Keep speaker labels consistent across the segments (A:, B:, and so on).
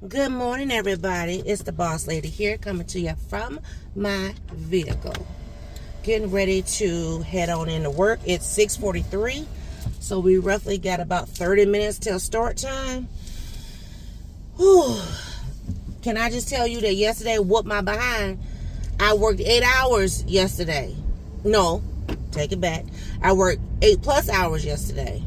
A: Good morning, everybody. It's the boss lady here, coming to you from my vehicle. Getting ready to head on into work. It's 6:43, so we roughly got about 30 minutes till start time. Whew. Can I just tell you that yesterday whooped my behind? I worked 8 hours yesterday. No, take it back. I worked 8+ hours yesterday,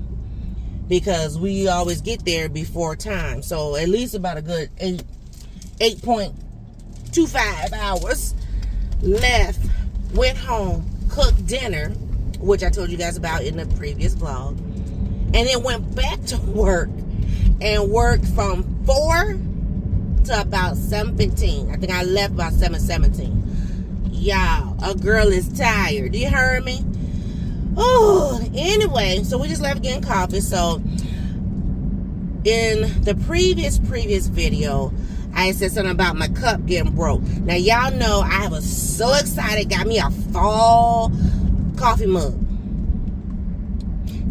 A: because we always get there before time. So at least about a good 8.25 hours left. Went home, cooked dinner, which I told you guys about in the previous vlog, and then went back to work and worked from 4 to about 7:15. I think I left about 7:17. Y'all, a girl is tired. You heard me? Oh, anyway, so we just left getting coffee. So in the previous video, I said something about my cup getting broke. Now y'all know I was so excited, got me a fall coffee mug.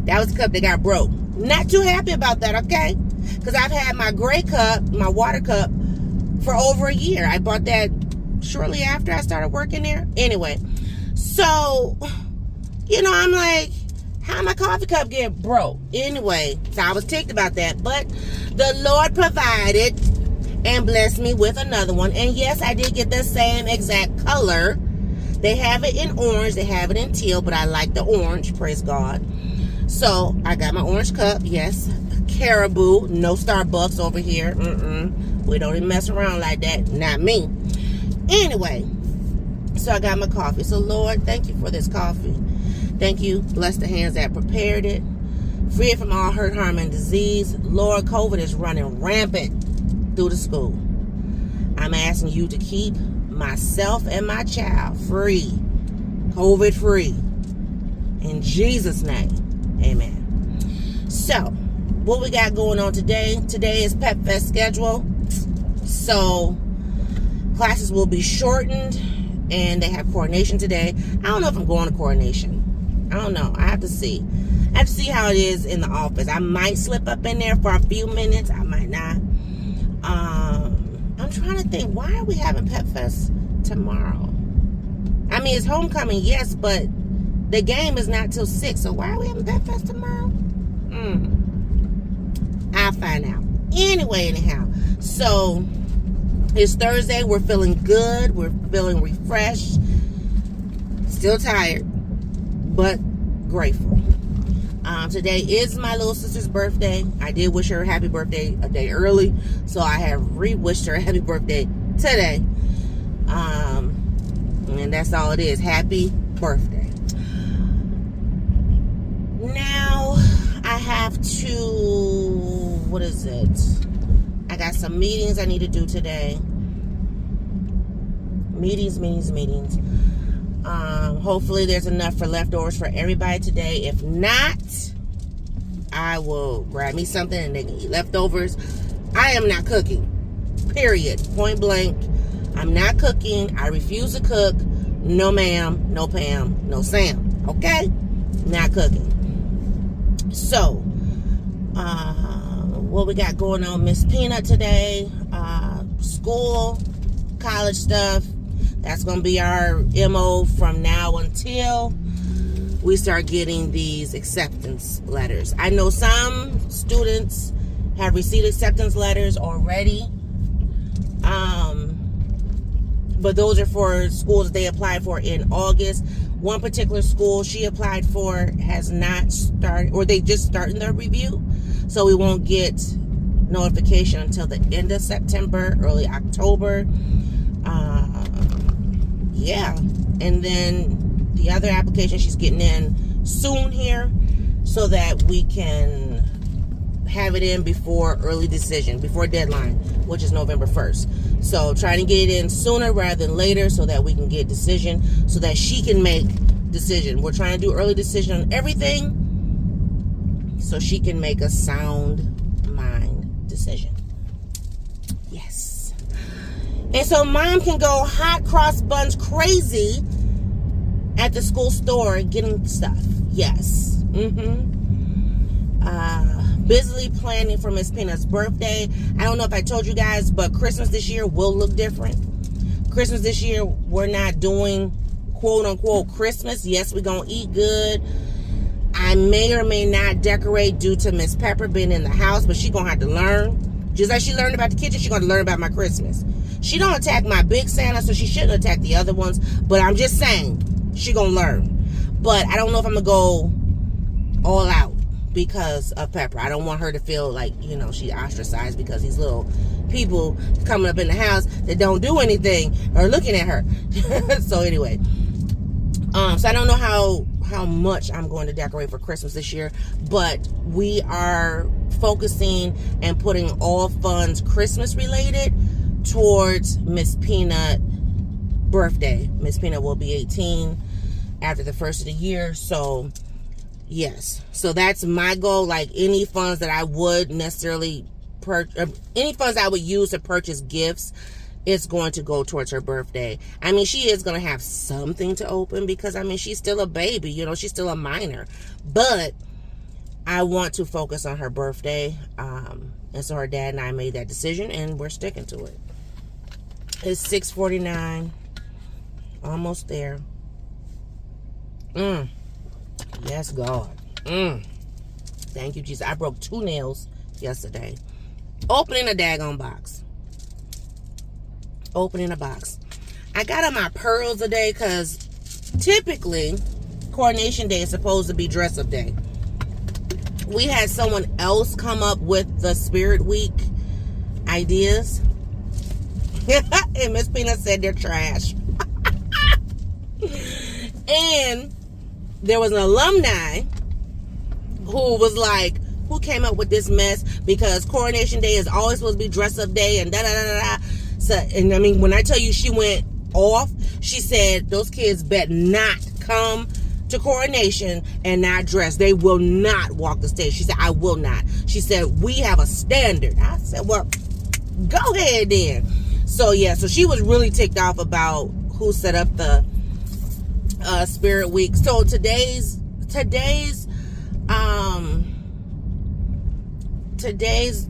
A: That was the cup that got broke. Not too happy about that, okay? Because I've had my gray cup, my water cup, for over a year. I bought that shortly after I started working there. Anyway, so you know, I'm like, how my coffee cup get broke? Anyway, so I was ticked about that. But the Lord provided and blessed me with another one. And yes, I did get the same exact color. They have it in orange. They have it in teal. But I like the orange. Praise God. So I got my orange cup. Yes. Caribou. No Starbucks over here. We don't even mess around like that. Not me. Anyway, so I got my coffee. So Lord, thank you for this coffee. Thank you. Bless the hands that prepared it. Free it from all hurt, harm, and disease. Lord, COVID is running rampant through the school. I'm asking you to keep myself and my child free. COVID free. In Jesus' name. Amen. So, what we got going on today? Today is Pep Fest schedule. So, classes will be shortened. And they have coordination today. I don't know if I'm going to coordination. I don't know. I have to see. I have to see how it is in the office. I might slip up in there for a few minutes. I might not. I'm trying to think. Why are we having Pep Fest tomorrow? I mean, it's homecoming, yes, but the game is not till 6. So why are we having Pep Fest tomorrow? I'll find out. Anyway, anyhow. So it's Thursday. We're feeling good. We're feeling refreshed. Still tired, but grateful. Today is my little sister's birthday. I did wish her a happy birthday a day early, so I have re-wished her a happy birthday today. And that's all it is. Happy birthday. Now, I have to, what is it? I got some meetings I need to do today. Meetings. Hopefully there's enough for leftovers for everybody today. If not, I will grab me something and they can eat leftovers. I am not cooking. Period. Point blank. I'm not cooking. I refuse to cook. No ma'am, no Pam, no Sam. Okay? Not cooking. So, what we got going on? Miss Peanut today. School, college stuff. That's going to be our MO from now until we start getting these acceptance letters. I know some students have received acceptance letters already. But those are for schools they applied for in August. One particular school she applied for has not started, or they just started their review. So we won't get notification until the end of September, early October. Yeah, and then the other application she's getting in soon here, so that we can have it in before early decision, before deadline, which is November 1st. So trying to get it in sooner rather than later, so that we can get decision, so that she can make decision. We're trying to do early decision on everything, so she can make a sound mind decision. Yes. And so mom can go hot cross buns crazy at the school store getting stuff. Yes. busily planning for Miss Peanut's birthday. I don't know if I told you guys, but Christmas this year will look different. Christmas this year, we're not doing quote unquote Christmas. Yes, we're gonna eat good. I may or may not decorate due to Miss Pepper being in the house, but she's gonna have to learn. Just like she learned about the kitchen, she's gonna learn about my Christmas. She don't attack my big Santa, so she shouldn't attack the other ones. But I'm just saying, she gonna learn. But I don't know if I'm gonna go all out because of Pepper. I don't want her to feel like, you know, she ostracized because these little people coming up in the house that don't do anything are looking at her. So anyway, so I don't know how much I'm going to decorate for Christmas this year, but we are focusing and putting all funds Christmas related towards Miss Peanut birthday. Miss Peanut will be 18 after the first of the year, so yes, so that's my goal. Like any funds that I would necessarily any funds I would use to purchase gifts, it's going to go towards her birthday. I mean, she is going to have something to open because, I mean, she's still a baby, you know, she's still a minor. But I want to focus on her birthday. And so her dad and I made that decision, and we're sticking to it. It's 6:49. Almost there. Yes, God. Thank you, Jesus. I broke 2 nails yesterday. Opening a daggone box. Opening a box. I got on my pearls today because typically Coronation Day is supposed to be dress up day. We had someone else come up with the Spirit Week ideas. And Miss Peanut said they're trash. And there was an alumni who was like, who came up with this mess because Coronation Day is always supposed to be dress up day and da da da da. So, and I mean, when I tell you she went off, she said those kids bet not come to Coronation and not dress. They will not walk the stage. She said, I will not. She said, we have a standard. I said, well, go ahead then. So yeah, so she was really ticked off about who set up the Spirit Week. So today's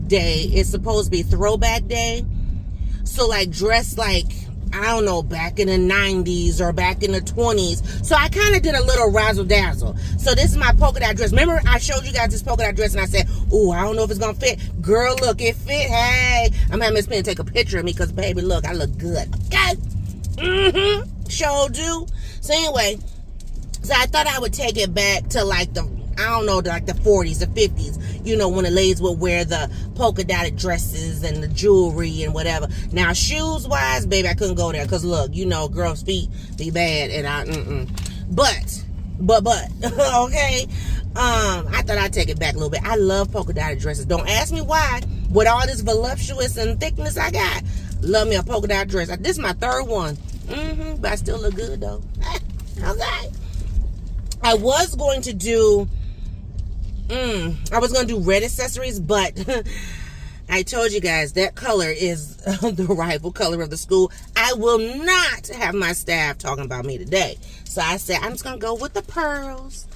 A: day is supposed to be throwback day. So like dress like, I don't know, back in the 90s or back in the 20s. So I kind of did a little razzle dazzle. So this is my polka dot dress. Remember I showed you guys this polka dot dress and I said, ooh, I don't know if it's gonna fit. Girl, look, it fit. Hey, I'm having Miss Penny take a picture of me because baby, look, I look good. Okay? Sure do. So anyway, so I thought I would take it back to like the, I don't know, like the 40s, the 50s, you know, when the ladies would wear the polka dotted dresses and the jewelry and whatever. Now, shoes wise, baby, I couldn't go there because look, you know, girls' feet be bad and But, okay, I thought I'd take it back a little bit. I love polka dotted dresses. Don't ask me why. With all this voluptuous and thickness I got, love me a polka dot dress. This is my 3rd one. But I still look good though. Okay. I was going to do red accessories, but I told you guys that color is the rival color of the school. I will not have my staff talking about me today. So I said, I'm just going to go with the pearls.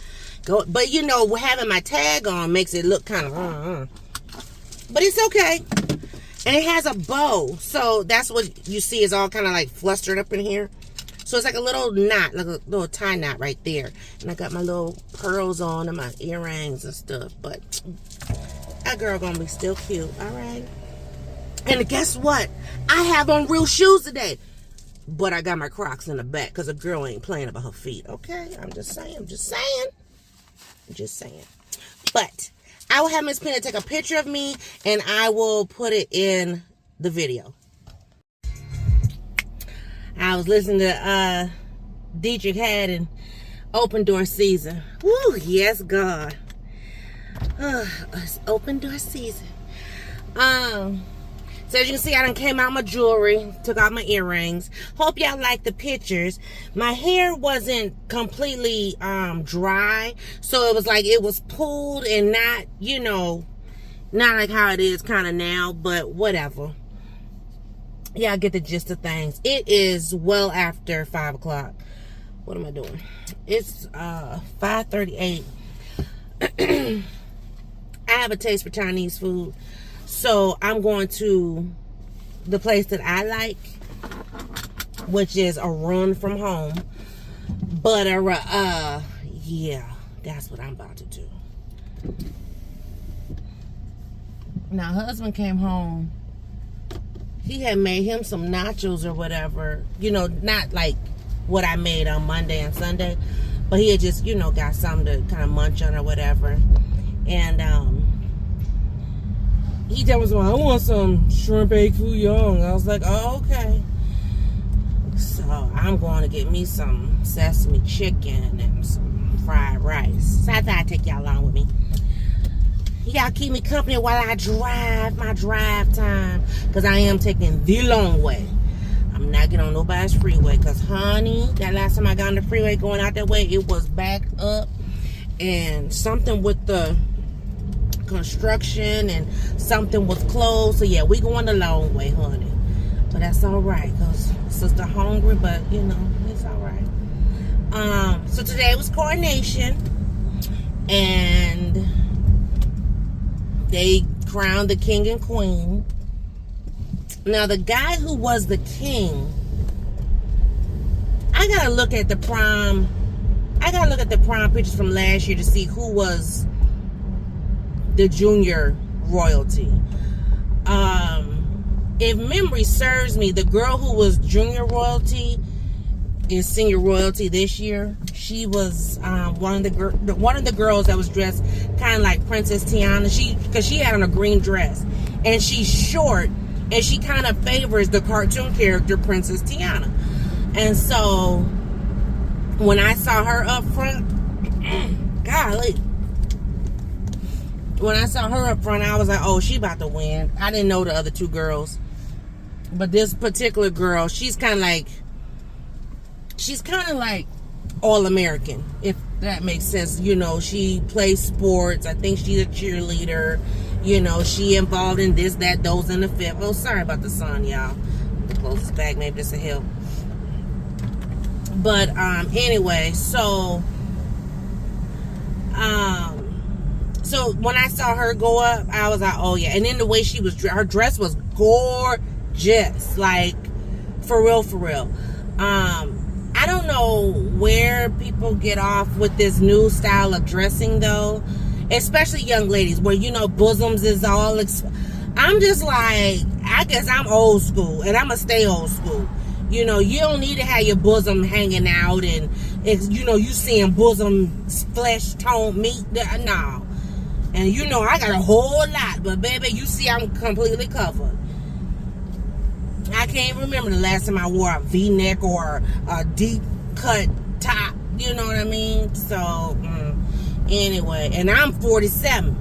A: But you know, having my tag on makes it look kind of, but it's okay. And it has a bow. So that's what you see is all kind of like flustered up in here. So it's like a little knot, like a little tie knot right there. And I got my little pearls on and my earrings and stuff. But that girl gonna be still cute, all right? And guess what? I have on real shoes today. But I got my Crocs in the back because a girl ain't playing about her feet, okay? I'm just saying. But I will have Miss Penny take a picture of me and I will put it in the video. I was listening to Dietrich Haddon, Open Door Season. Woo, yes, God. It's open door season. So as you can see, I done came out my jewelry, took out my earrings. Hope y'all like the pictures. My hair wasn't completely dry, so it was like it was pulled and not, you know, not like how it is kind of now, but whatever. Yeah, I get the gist of things. It is well after 5 o'clock. What am I doing? It's 5:38. I have a taste for Chinese food. So I'm going to the place that I like, which is a run from home. But yeah, that's what I'm about to do. Now, husband came home. He had made him some nachos or whatever. You know, not like what I made on Monday and Sunday, but he had just, you know, got something to kind of munch on or whatever. And he told me, I want some shrimp egg foo young. I was like, oh, okay. So I'm going to get me some sesame chicken and some fried rice. So I thought I'd take y'all along with me. Y'all keep me company while I drive my drive time, because I am taking the long way. I'm not getting on nobody's freeway, because honey, that last time I got on the freeway going out that way, it was backed up, and something with the construction and something was closed. So yeah, we going the long way, honey, but that's all right, because sister hungry, but you know, it's all right. So today was coronation, and they crowned the king and queen. Now, the guy who was the king, I gotta look at the prom. I gotta look at the prom pictures from last year to see who was the junior royalty. If memory serves me, the girl who was junior royalty is senior royalty this year. She was one of the girls that was dressed kind of like Princess Tiana. Because she had on a green dress, and she's short, and she kind of favors the cartoon character Princess Tiana. And so when I saw her up front, golly, when I saw her up front, I was like, oh, she about to win. I didn't know the other two girls, but this particular girl, she's kind of like all-American, if that makes sense. You know, she plays sports. I think she's a cheerleader. You know, she involved in this, that, those, and the fifth. Oh, sorry about the sun, y'all. The closest bag, maybe this will help. But anyway, so when I saw her go up, I was like, oh yeah. And then the way she was, her dress was gorgeous, like for real, for real. I don't know where people get off with this new style of dressing, though, especially young ladies, where, you know, bosoms is all. I'm just like, I guess I'm old school, and I'm gonna stay old school. You know, you don't need to have your bosom hanging out, and you know, you seeing bosom, flesh tone meat. No, and you know, I got a whole lot, but baby, you see, I'm completely covered. I can't remember the last time I wore a V-neck or a deep cut top. You know what I mean? So, anyway, and I'm 47.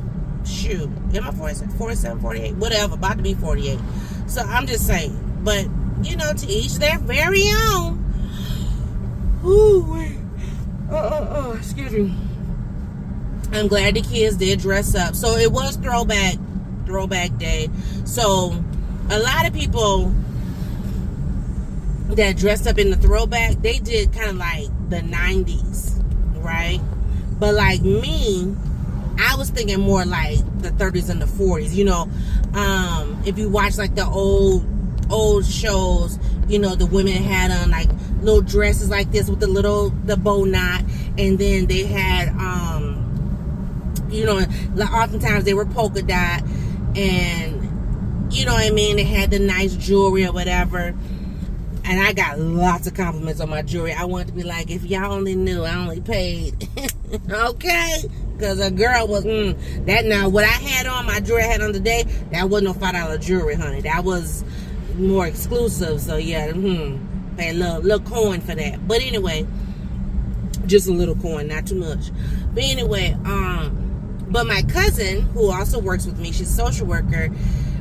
A: Shoot. Am I 47? 47, 48? Whatever. About to be 48. So, I'm just saying. But, you know, to each their very own. Ooh, wait. Excuse me. I'm glad the kids did dress up. So, it was throwback day. So, a lot of people that dressed up in the throwback, they did kind of like the 90s, right? But like me, I was thinking more like the 30s and the 40s. You know, if you watch like the old shows, you know, the women had on like little dresses like this with the bow knot, and then they had you know, oftentimes they were polka dot, and you know what I mean, they had the nice jewelry or whatever. And I got lots of compliments on my jewelry. I wanted to be like, if y'all only knew, I only paid. Okay? Because a girl was, that now, what I had on, my jewelry I had on today, that wasn't no $5 jewelry, honey. That was more exclusive. So, yeah, pay a little coin for that. But anyway, just a little coin, not too much. But anyway, but my cousin, who also works with me, she's a social worker,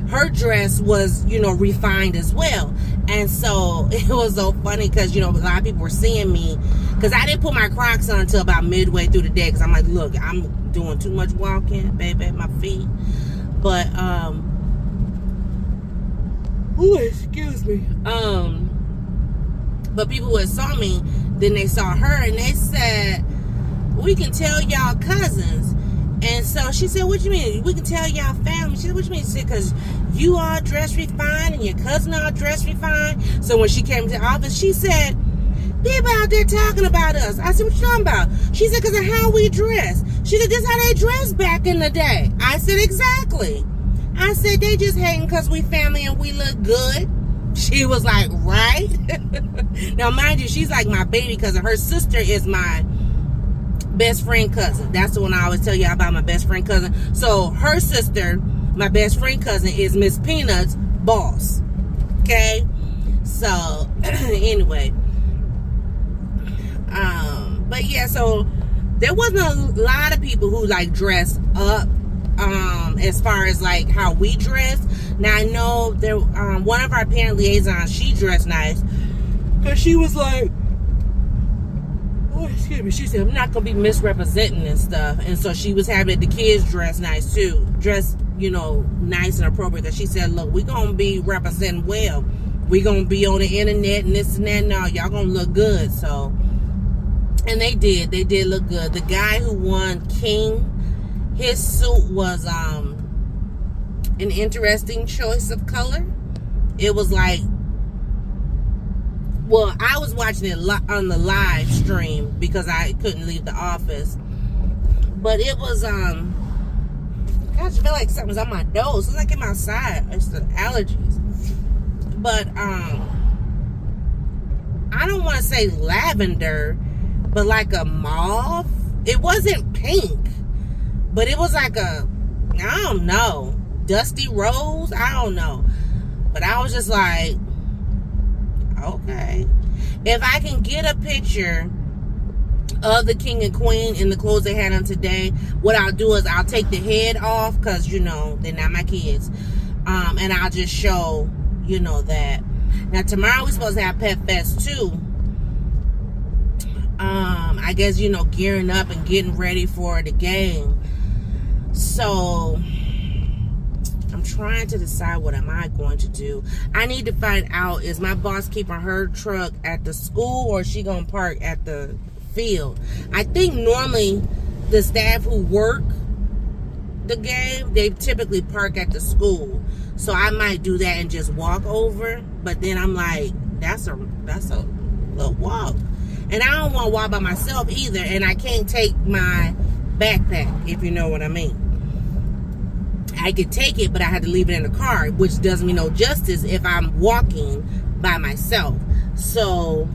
A: her dress was, you know, refined as well. And so it was so funny because, you know, a lot of people were seeing me, because I didn't put my Crocs on until about midway through the day, because I'm like, look, I'm doing too much walking, baby, at my feet. But excuse me. But people who had saw me, then they saw her, and they said, we can tell y'all cousins. And So she said, what you mean? We can tell y'all family. She said, what you mean? She said, because you all dress refined and your cousin all dress refined. So when she came to the office, she said, people out there talking about us. I said, what you talking about? She said, because of how we dress. She said, this is how they dressed back in the day. I said, exactly. I said, they just hating because we family and we look good. She was like, right? Now, mind you, she's like my baby cousin. Her sister is my best friend cousin. That's the one I always tell you about, my best friend cousin. So her sister, my best friend cousin, is Miss Peanut's boss. Okay? So, anyway. But yeah, so there wasn't a lot of people who like dressed up as far as like how we dress. Now I know there one of our parent liaisons, she dressed nice because she was like, oh, excuse me, she said, I'm not gonna be misrepresenting and stuff. And so she was having the kids dress nice too, dress, you know, nice and appropriate. Because she said, look, we gonna be representing well, we gonna be on the internet and this and that, and all, y'all gonna look good. So, and they did look good. The guy who won King, his suit was an interesting choice of color. It was like, well, I was watching it on the live stream because I couldn't leave the office. But it was, gosh, I feel like something's on my nose. It's like I'm outside. It's the allergies. But, I don't want to say lavender, but like a mauve. It wasn't pink, but it was like a, I don't know, dusty rose. I don't know. But I was just like, okay. If I can get a picture of the king and queen in the clothes they had on today, what I'll do is I'll take the head off because, you know, they're not my kids. And I'll just show, you know, that. Now, tomorrow we're supposed to have Pet Fest too. I guess, you know, gearing up and getting ready for the game. So I'm trying to decide what am I going to do. I need to find out, is my boss keeping her truck at the school or is she going to park at the field? I think normally the staff who work the game, they typically park at the school. So I might do that and just walk over. But then I'm like, that's a little walk. And I don't want to walk by myself either. And I can't take my backpack, if you know what I mean. I could take it, but I had to leave it in the car, which does me no justice if I'm walking by myself. So,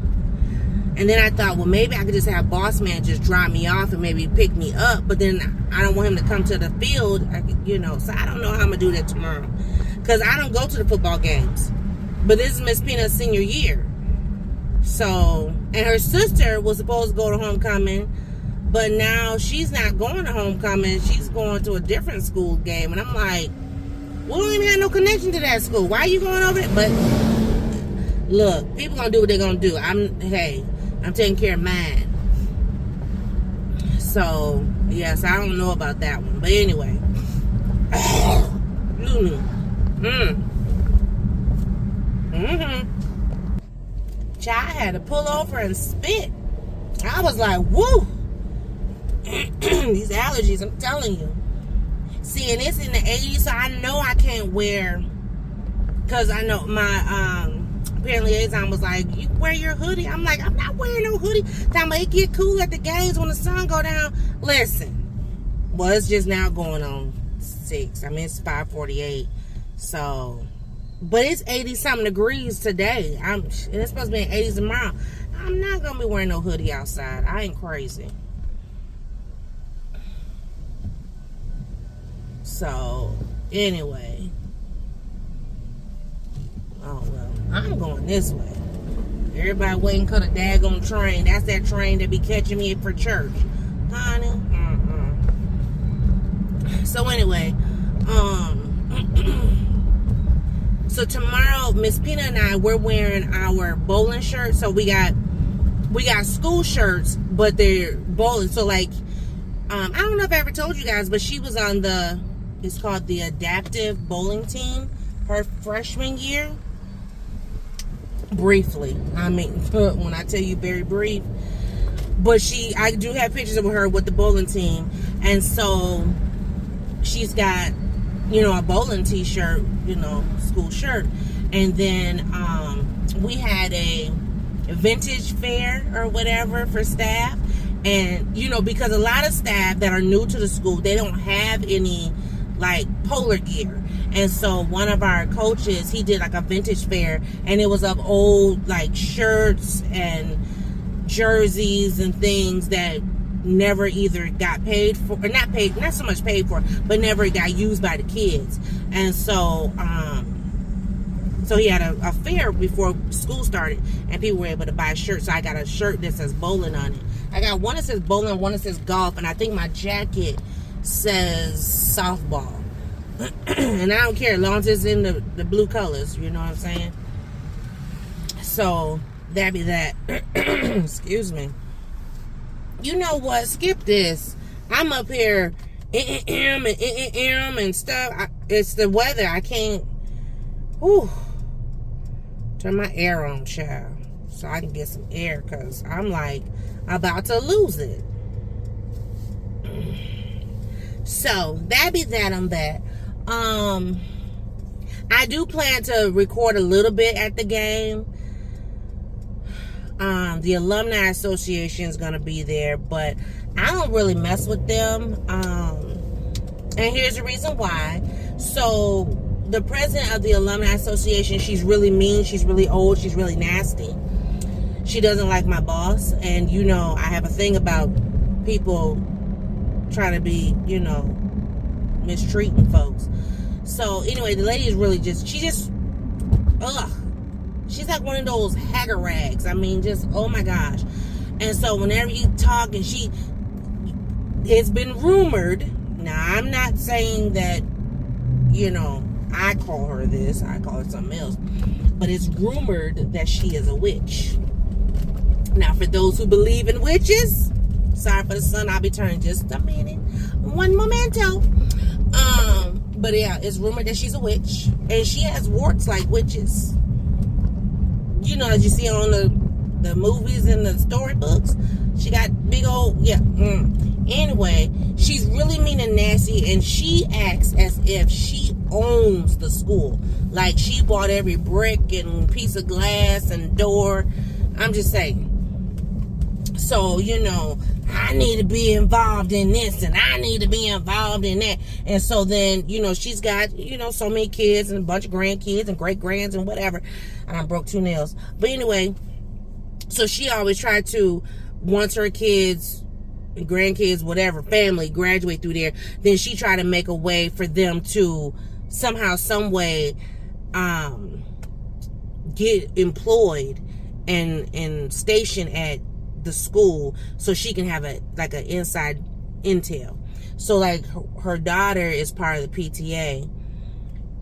A: and then I thought, well, maybe I could just have boss man just drop me off and maybe pick me up. But then I don't want him to come to the field, you know. So I don't know how I'm going to do that tomorrow. Because I don't go to the football games. But this is Miss Peanut's senior year. So, and her sister was supposed to go to homecoming, but now she's not going to homecoming. She's going to a different school game. And I'm like, we don't even have no connection to that school. Why are you going over there? But look, people gonna do what they're gonna do. I'm taking care of mine. So, yes, I don't know about that one. But anyway. Child, I had to pull over and spit. I was like, woo. These allergies, I'm telling you. See, and it's in the 80s, so I know I can't wear, because I know my parent liaison was like, you wear your hoodie. I'm like, I'm not wearing no hoodie. Time it get cool at the games when the sun go down. Listen, well, it's just now going on 6. I mean, it's 5:48. So, but it's 80-something degrees today. It's supposed to be in 80s tomorrow. I'm not going to be wearing no hoodie outside. I ain't crazy. So, anyway. Oh, well, I'm going this way. Everybody waiting for the daggone train. That's that train that be catching me for church. Honey. So, anyway. So, tomorrow, Miss Peanut and I, we're wearing our bowling shirts. So, we got school shirts, but they're bowling. So, like, I don't know if I ever told you guys, but she was on it's called the adaptive bowling team her freshman year. Briefly. I mean, when I tell you very brief. But I do have pictures of her with the bowling team. And so she's got, you know, a bowling t-shirt, you know, school shirt. And then we had a vintage fair or whatever for staff. And, you know, because a lot of staff that are new to the school, they don't have any, like, polar gear. And so one of our coaches, he did, like, a vintage fair. And it was of old, like, shirts and jerseys and things that never either got paid for, or not so much paid for, but never got used by the kids. And so, so he had a fair before school started, and people were able to buy shirts. So I got a shirt that says bowling on it. I got one that says bowling, one that says golf, and I think my jacket says softball. And I don't care as long as it's in the blue colors, you know what I'm saying? So that'd be that. Excuse me. You know what? Skip this. I'm up here and stuff. It's the weather. I can't. Whew. Turn my air on, child, so I can get some air, because I'm like about to lose it. So that'd be that on that. I do plan to record a little bit at the game. The Alumni Association is going to be there, but I don't really mess with them. And here's the reason why. So the president of the Alumni Association, she's really mean, she's really old, she's really nasty. She doesn't like my boss, and you know, I have a thing about people trying to be, you know, mistreating folks. So anyway, the lady is really just, she's like one of those hagger rags. I mean, just, oh my gosh. And so whenever you talk, and it's been rumored, now I'm not saying that, you know, I call her this, I call her something else, but it's rumored that she is a witch. Now, for those who believe in witches, sorry for the sun, I'll be turning just a minute. One momento. But yeah, it's rumored that she's a witch, and she has warts like witches. You know, as you see on the movies and the storybooks, she got big old, yeah. Anyway, she's really mean and nasty, and she acts as if she owns the school. Like, she bought every brick and piece of glass and door. I'm just saying. So, you know, I need to be involved in this, and I need to be involved in that. And so then, you know, she's got, you know, so many kids and a bunch of grandkids and great-grands and whatever. And I broke 2 nails. But anyway, so she always tried to, once her kids, grandkids, whatever, family graduate through there, then she tried to make a way for them to somehow, some way, get employed and stationed at the school, so she can have an inside intel. So like her daughter is part of the PTA,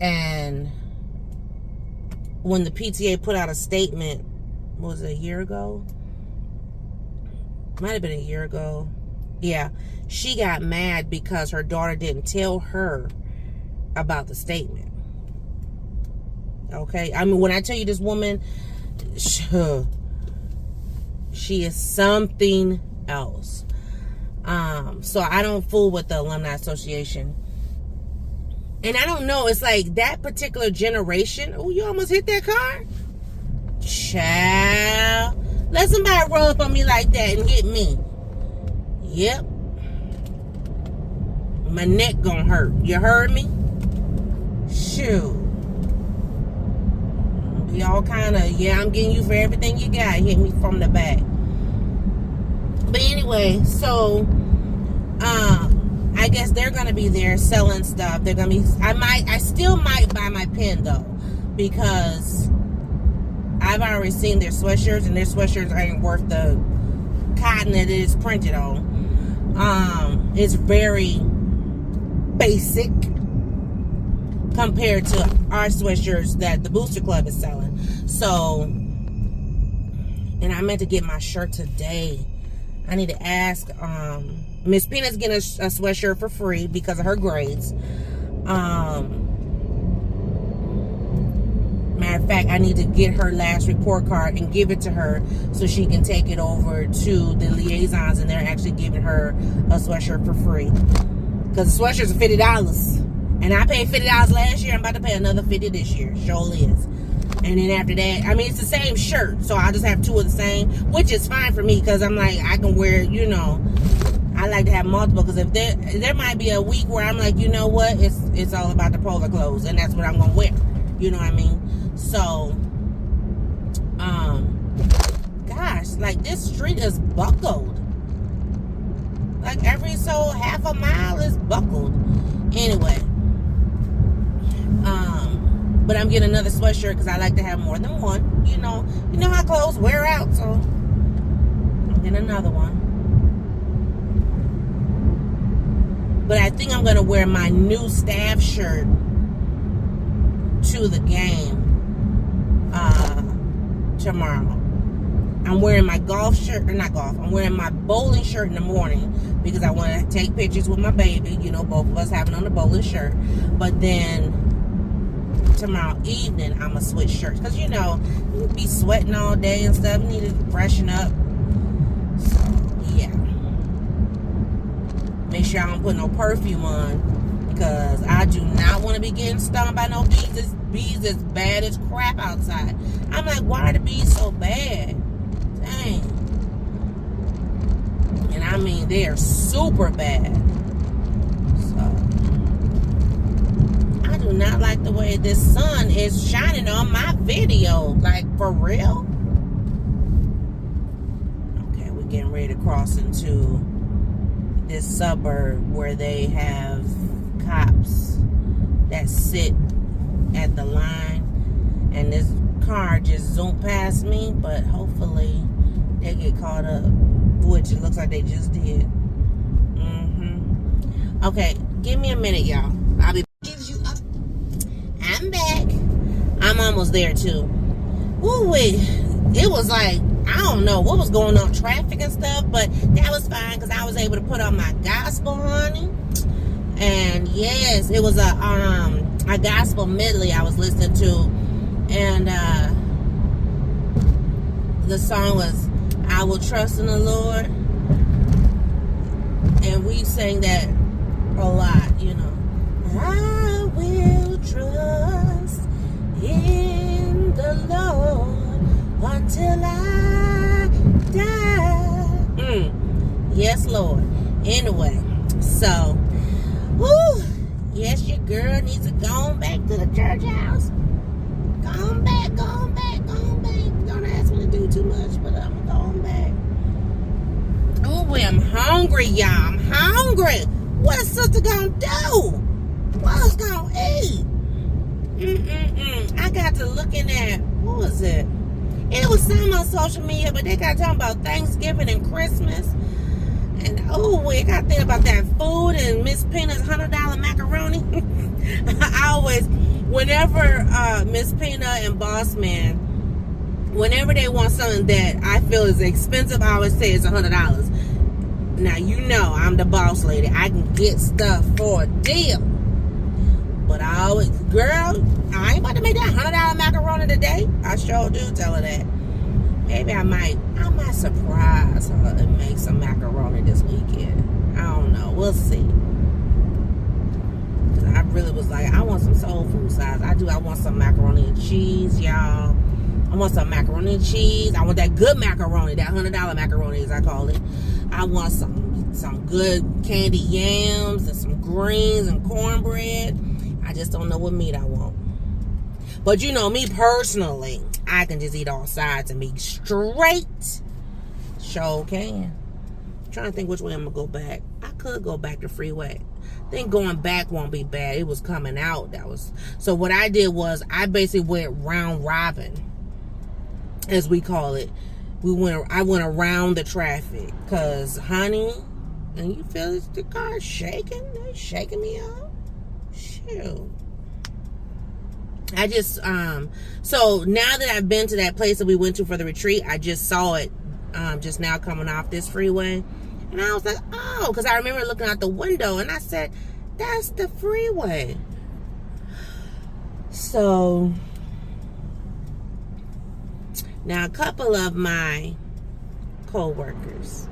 A: and when the PTA put out a statement, what was it, a year ago? Might have been a year ago. Yeah, she got mad because her daughter didn't tell her about the statement. Okay, I mean, when I tell you this woman, she is something else. So I don't fool with the Alumni Association. And I don't know, it's like that particular generation. Oh, you almost hit that car? Child. Let somebody roll up on me like that and hit me. Yep. My neck gonna hurt. You heard me? Shoot. Y'all kind of, yeah, I'm getting you for everything you got. Hit me from the back. But anyway, so I guess they're gonna be there selling stuff. They're gonna be, I still might buy my pen though, because I've already seen their sweatshirts, and their sweatshirts ain't worth the cotton that it is printed on. It's very basic compared to our sweatshirts that the Booster Club is selling. So, and I meant to get my shirt today. I need to ask, Miss Peanut's getting a sweatshirt for free because of her grades. Matter of fact, I need to get her last report card and give it to her so she can take it over to the liaisons, and they're actually giving her a sweatshirt for free. Because the sweatshirts are $50. And I paid $50 last year. I'm about to pay another $50 this year. Surely is. And then after that, I mean, it's the same shirt. So I'll just have two of the same, which is fine for me because I'm like, I can wear, you know, I like to have multiple. Because if there might be a week where I'm like, you know what, it's all about the polar clothes. And that's what I'm going to wear. You know what I mean? So, gosh, like this street is buckled. Like every so half a mile is buckled. Anyway, but I'm getting another sweatshirt because I like to have more than one. You know how clothes wear out, so I'm getting another one. But I think I'm gonna wear my new staff shirt to the game tomorrow. I'm wearing my golf shirt, or not golf, I'm wearing my bowling shirt in the morning because I want to take pictures with my baby. You know, both of us having on the bowling shirt. But then tomorrow evening, I'm going to switch shirts. Because, you know, you be sweating all day and stuff. You need to freshen up. So, yeah. Make sure I don't put no perfume on. Because I do not want to be getting stung by no bees. This bees is bad as crap outside. I'm like, why are the bees so bad? Dang. And I mean, they are super bad. So, I do not like the way this sun is shining on my video. Like, for real? Okay, we're getting ready to cross into this suburb where they have cops that sit at the line. And this car just zoomed past me, but hopefully they get caught up, which it looks like they just did. Okay, give me a minute, y'all. I'll be gives you up. I'm back. I'm almost there too. Ooh, wait. It was like, I don't know what was going on, traffic and stuff, but that was fine because I was able to put on my gospel, honey. And yes, it was a gospel medley I was listening to. And the song was I Will Trust in the Lord. And we sang that a lot, you know. I will trust in the Lord until I die. Yes, Lord. Anyway, so, whoo, yes, your girl needs to go back to the church house. Going back. Don't ask me to do too much, but I'm going back. Oh, I'm hungry, y'all. I'm hungry. What is sister gonna do? What's gonna eat? I got to looking at, what was it? It was something on social media, but they got talking about Thanksgiving and Christmas. And I got to think about that food and Miss Peanut's $100 macaroni. I always, whenever Miss Peanut and Boss Man, whenever they want something that I feel is expensive, I always say it's $100. Now, you know I'm the boss lady. I can get stuff for a deal. But I always, girl, I ain't about to make that $100 macaroni today. I sure do tell her that. Maybe I might surprise her and make some macaroni this weekend. I don't know. We'll see. Because I really was like, I want some soul food size. I want some macaroni and cheese, y'all. I want some macaroni and cheese. I want that good macaroni, that $100 macaroni as I call it. I want some good candy yams and some greens and cornbread. I just don't know what meat I want. But you know, me personally, I can just eat all sides and be straight. Sure can. I'm trying to think which way I'm going to go back. I could go back the freeway. I think going back won't be bad. It was coming out. So what I did was I basically went round robin, as we call it. I went around the traffic. Because, honey, and you feel the car shaking? They're shaking me up. Shoot. I just, so now that I've been to that place that we went to for the retreat, I just saw it just now coming off this freeway. And I was like, oh, because I remember looking out the window and I said, that's the freeway. So, now a couple of my co-workers,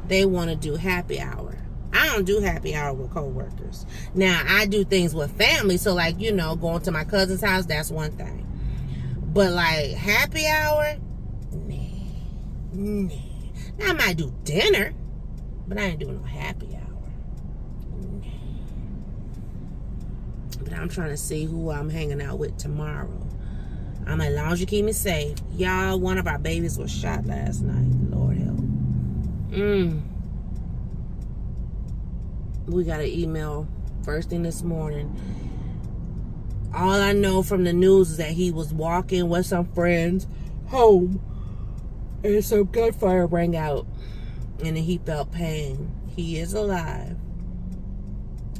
A: they want to do happy hour I don't do happy hour with coworkers. Now, I do things with family. So, like, you know, going to my cousin's house, that's one thing. But, like, happy hour? Nah. Now, I might do dinner, but I ain't doing no happy hour. Nah. But I'm trying to see who I'm hanging out with tomorrow. I'm as long as you keep me safe. Y'all, one of our babies was shot last night. Lord help. We got an email first thing this morning. All I know from the news is that he was walking with some friends home, and some gunfire rang out, and then he felt pain. He is alive.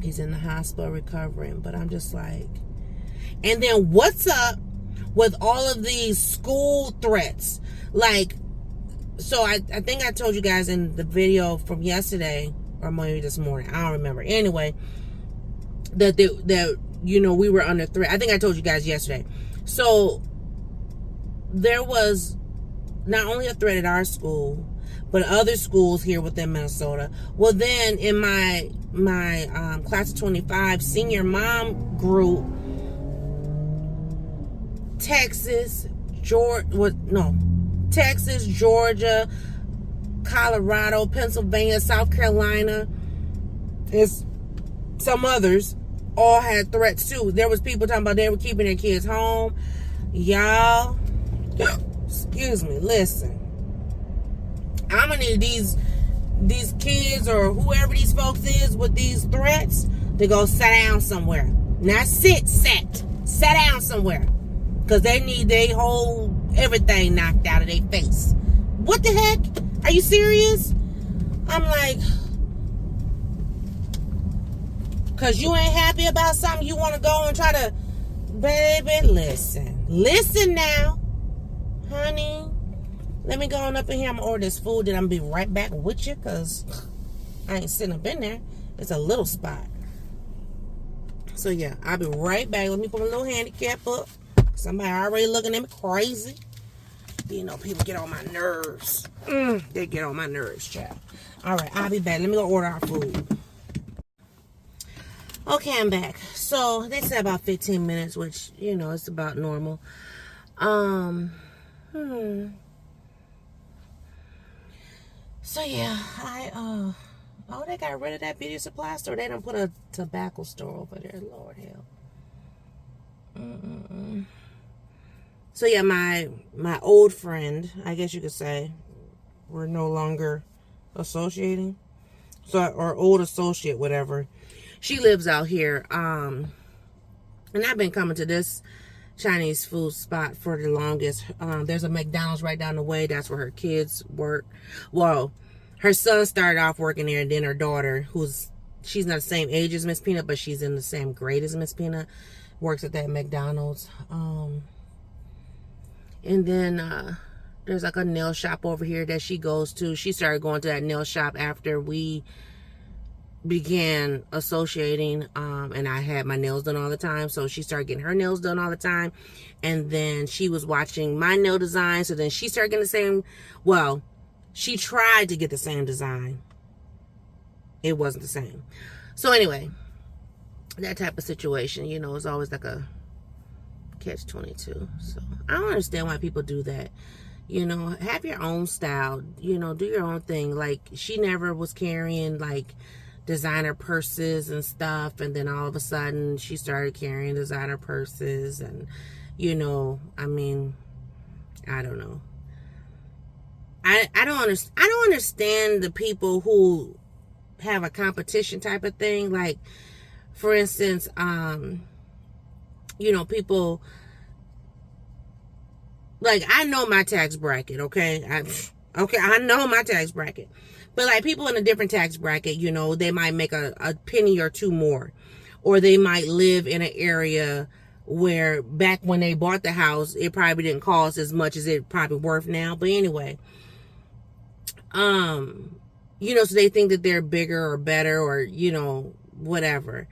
A: He's in the hospital recovering, but I'm just like, and then what's up with all of these school threats? Like, so I think I told you guys in the video from yesterday, or maybe this morning, I don't remember. Anyway, that you know, we were under threat. I think I told you guys yesterday. So there was not only a threat at our school, but other schools here within Minnesota. Well, then in my class of 25 senior mom group, Texas, Georgia, Colorado, Pennsylvania, South Carolina, and some others all had threats too. There was people talking about they were keeping their kids home. Y'all, excuse me, listen. I'm gonna need these kids or whoever these folks is with these threats to go sit down somewhere. Not sit down somewhere. Because they need their whole everything knocked out of their face. What the heck? Are you serious? I'm like, because you ain't happy about something, you want to go and try to, baby, listen now, honey. Let me go on up in here. I'm going to order this food, then I'm going to be right back with you, because I ain't sitting up in there. It's a little spot. So yeah, I'll be right back. Let me put my little handicap up. Somebody already looking at me crazy. You know, people get on my nerves. They get on my nerves, child. All right, I'll be back. Let me go order our food. Okay, I'm back. So they said about 15 minutes, which, you know, it's about normal. So yeah, oh, they got rid of that beauty supply store. They done put a tobacco store over there. Lord help. So yeah, my old friend, I guess you could say, we're no longer associating. So, or old associate, whatever. She lives out here. And I've been coming to this Chinese food spot for the longest. There's a McDonald's right down the way. That's where her kids work. Well, her son started off working there, and then her daughter, she's not the same age as Miss Peanut, but she's in the same grade as Miss Peanut, works at that McDonald's. And then there's like a nail shop over here that she goes to. She started going to that nail shop after we began associating, and I had my nails done all the time, so she started getting her nails done all the time. And then she was watching my nail design, so then she started getting the same. Well, she tried to get the same design. It wasn't the same. So anyway, that type of situation, you know, is always like a catch-22. So I don't understand why people do that. You know, have your own style, you know, do your own thing. Like, she never was carrying like designer purses and stuff, and then all of a sudden she started carrying designer purses. And, you know, I mean, I don't know. I don't understand the people who have a competition type of thing. Like, for instance, you know, people, like, I know my tax bracket, okay? I know my tax bracket. But, like, people in a different tax bracket, you know, they might make a penny or two more. Or they might live in an area where back when they bought the house, it probably didn't cost as much as it probably worth now. But anyway, you know, so they think that they're bigger or better or, you know, whatever.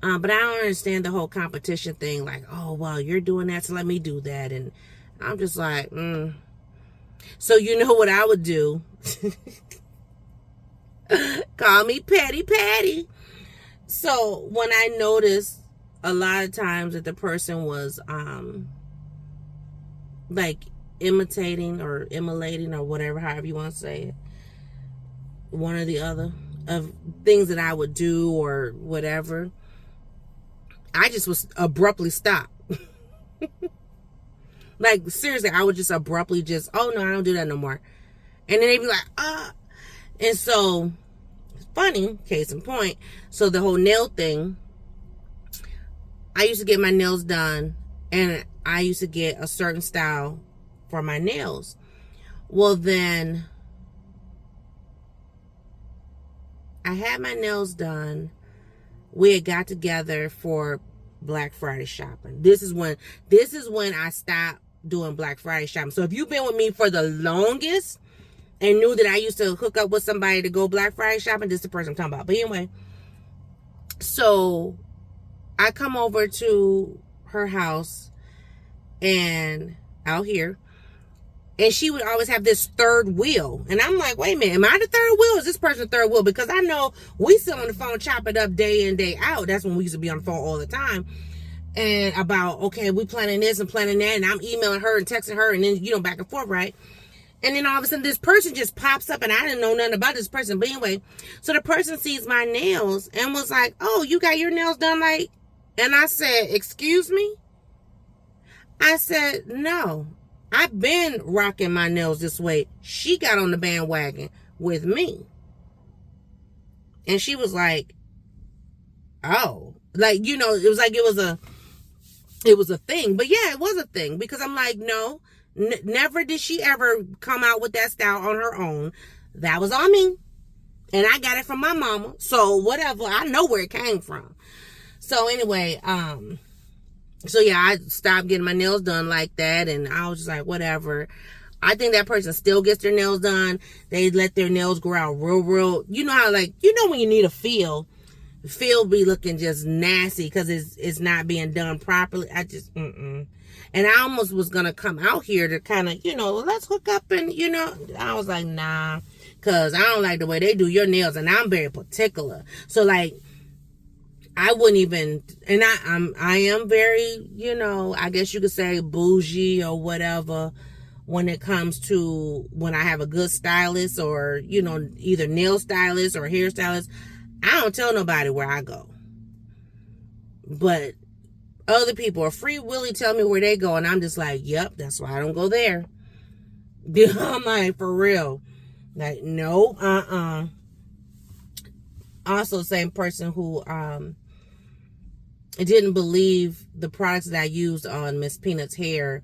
A: But I don't understand the whole competition thing. Like, oh, well, you're doing that, so let me do that. And I'm just like, So you know what I would do? Call me Petty Patty. So when I noticed a lot of times that the person was like imitating or immolating or whatever, however you want to say it, one or the other of things that I would do or whatever, I just was abruptly stop. Like seriously, I would just abruptly just, oh no, I don't do that no more. And then they'd be like, ah. And so, funny, case in point, so the whole nail thing, I used to get my nails done and I used to get a certain style for my nails. Well then, I had my nails done. We had got together for Black Friday shopping. This is when I stopped doing Black Friday shopping. So if you've been with me for the longest and knew that I used to hook up with somebody to go Black Friday shopping, this is the person I'm talking about. But anyway, so I come over to her house and out here, and she would always have this third wheel. And I'm like, wait a minute, am I the third wheel? Or is this person the third wheel? Because I know we sit on the phone, chop it up day in, day out. That's when we used to be on the phone all the time. And about, okay, we planning this and planning that. And I'm emailing her and texting her and then, back and forth, right? And then all of a sudden this person just pops up and I didn't know nothing about this person. But anyway, so the person sees my nails and was like, oh, you got your nails done like? And I said, excuse me? I said, no. I've been rocking my nails this way. She got on the bandwagon with me. And she was like, oh. Like, it was a thing. But yeah, it was a thing. Because I'm like, no, never did she ever come out with that style on her own. That was on me. And I got it from my mama. So whatever, I know where it came from. So anyway, so yeah, I stopped getting my nails done like that, and I was just like, whatever. I think that person still gets their nails done. They let their nails grow out real. You know how, like, when you need a feel be looking just nasty because it's not being done properly. I just, And I almost was going to come out here to kind of, let's hook up and, I was like, nah, because I don't like the way they do your nails, and I'm very particular. So, like, I wouldn't even, and I am very, I guess you could say bougie or whatever when it comes to when I have a good stylist or, either nail stylist or hairstylist. I don't tell nobody where I go. But other people are free willy tell me where they go, and I'm just like, yep, that's why I don't go there. I'm like, for real. Like, no, Also, same person who, I didn't believe the products that I used on Miss Peanut's hair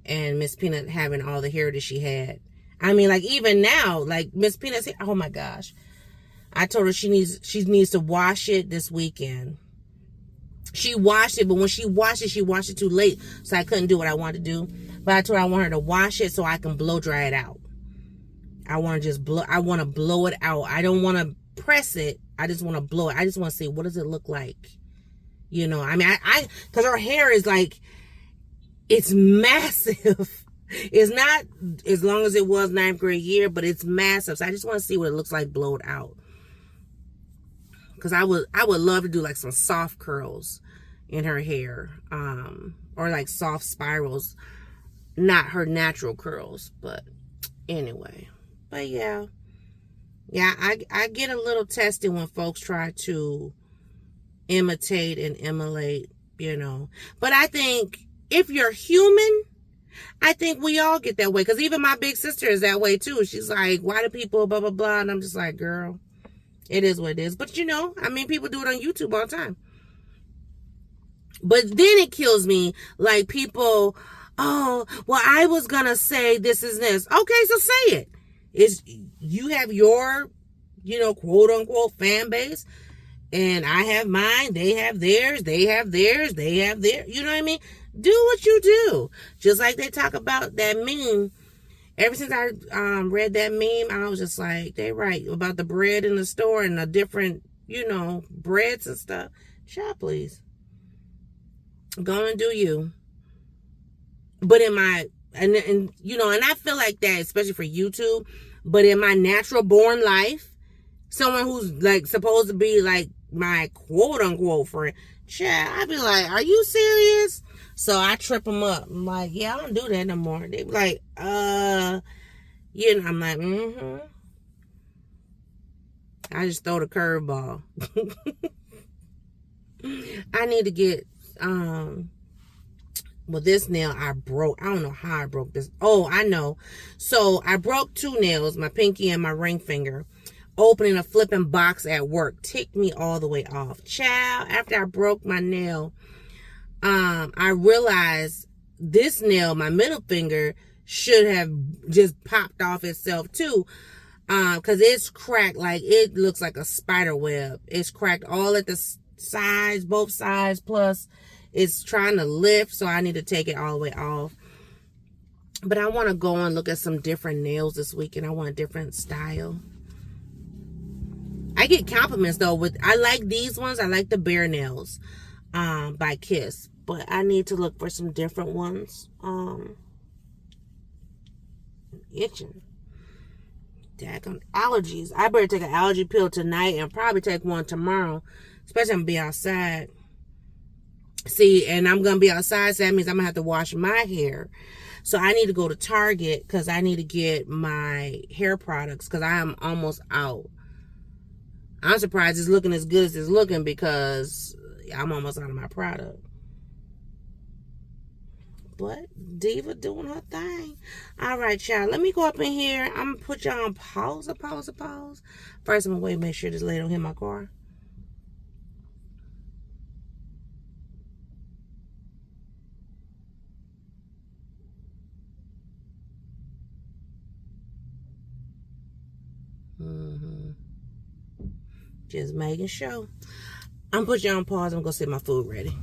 A: and Miss Peanut having all the hair that she had. I mean, like, even now, like, Miss Peanut's hair, oh my gosh. I told her she needs to wash it this weekend. She washed it, but when she washed it too late, so I couldn't do what I wanted to do. But I told her I want her to wash it so I can blow dry it out. I want to blow it out. I don't want to press it. I just want to blow it. I just want to see, what does it look like? Because her hair is like, it's massive. It's not as long as it was 9th grade year, but it's massive. So I just want to see what it looks like blowed out. Because I would love to do like some soft curls in her hair, or like soft spirals, not her natural curls. But anyway, but yeah, I get a little tested when folks try to imitate and immolate, But I think if you're human, I think we all get that way. Because even my big sister is that way too. She's like, why do people blah, blah, blah? And I'm just like, girl, it is what it is. But people do it on YouTube all the time. But then it kills me. Like people, oh, well, I was going to say this is this. Okay, so say it. You have your, quote unquote fan base. And I have mine, they have theirs, they have theirs, they have theirs. You know what I mean? Do what you do. Just like they talk about that meme. Ever since I read that meme, I was just like, they right about the bread in the store and the different, breads and stuff. Shop, please. Go and do you. But in my, and I feel like that, especially for YouTube, but in my natural born life, someone who's like supposed to be like my quote unquote friend, child, I'd be like, are you serious? So I trip them up. I'm like, yeah, I don't do that no more. They be like, I'm like, I just throw the curveball. I need to get, well, this nail I broke. I don't know how I broke this. Oh, I know. So I broke 2 nails, my pinky and my ring finger, opening a flipping box at work. Ticked me all the way off. Child, after I broke my nail, I realized this nail, my middle finger, should have just popped off itself too. Because it's cracked, like it looks like a spider web. It's cracked all at the sides, both sides, plus it's trying to lift, so I need to take it all the way off. But I want to go and look at some different nails this weekend. I want a different style. I get compliments though I like these ones. I like the bare nails by Kiss, but I need to look for some different ones. Itching. Daggone allergies. I better take an allergy pill tonight and probably take one tomorrow, especially I'm gonna be outside. See, and I'm gonna be outside, so that means I'm gonna have to wash my hair. So I need to go to Target because I need to get my hair products because I am almost out. I'm surprised it's looking as good as it's looking because I'm almost out of my product. But Diva doing her thing. All right, y'all. Let me go up in here. I'm going to put y'all on pause. First, I'm going to wait and make sure this lady don't hit my car. Just making sure. I'm going to put y'all on pause. I'm going to get my food ready.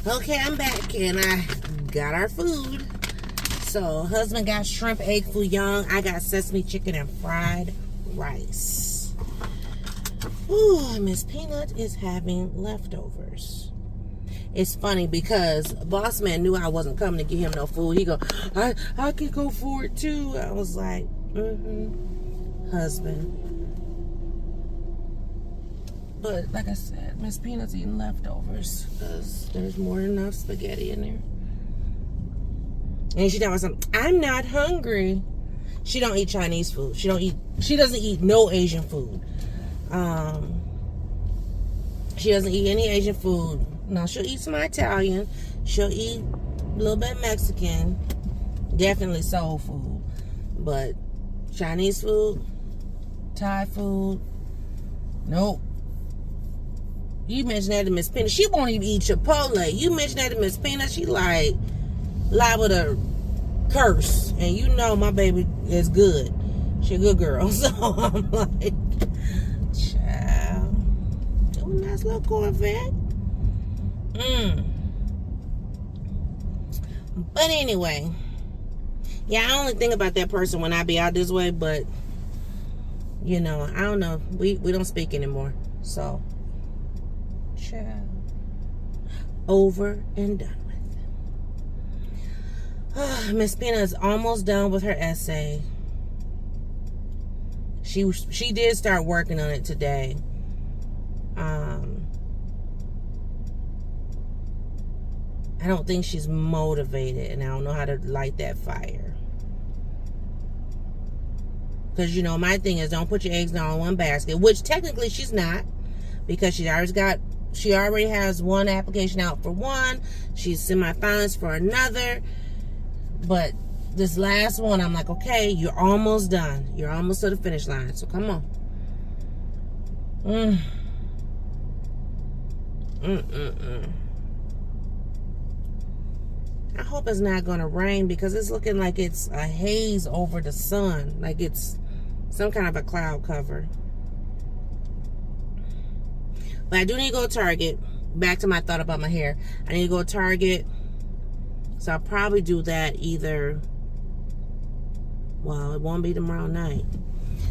A: Okay, I'm back and I got our food. So, husband got shrimp, egg fouillon. I got sesame chicken and fried rice. Ooh, Miss Peanut is having leftovers. It's funny because boss man knew I wasn't coming to get him no food. He go, I could go for it too. I was like, husband. But like I said, Miss Peanut's eating leftovers because there's more than enough spaghetti in there. And she tells me, I'm not hungry. She don't eat Chinese food. She doesn't eat no Asian food. She doesn't eat any Asian food. Now she'll eat some Italian. She'll eat a little bit Mexican. Definitely soul food. But Chinese food, Thai food, nope. You mentioned that to Miss Peanut. She won't even eat Chipotle. You mentioned that to Miss Peanut. She like liable to curse. And you know my baby is good. She a good girl. So I'm like, child. Doing a nice little Corvette. But anyway. Yeah, I only think about that person when I be out this way. But, you know, I don't know. We don't speak anymore. So. Child. Over and done with. Miss Peanut is almost done with her essay. She did start working on it today. I don't think she's motivated, and I don't know how to light that fire. Because, you know, my thing is don't put your eggs all in one basket, which technically she's not, because she already has one application out for one. She's semi-finalist for another. But this last one, I'm like, okay, you're almost done. You're almost to the finish line. So come on. I hope it's not going to rain because it's looking like it's a haze over the sun. Like it's some kind of a cloud cover. But I do need to go to Target. Back to my thought about my hair. I need to go to Target. So I'll probably do that either. Well, it won't be tomorrow night.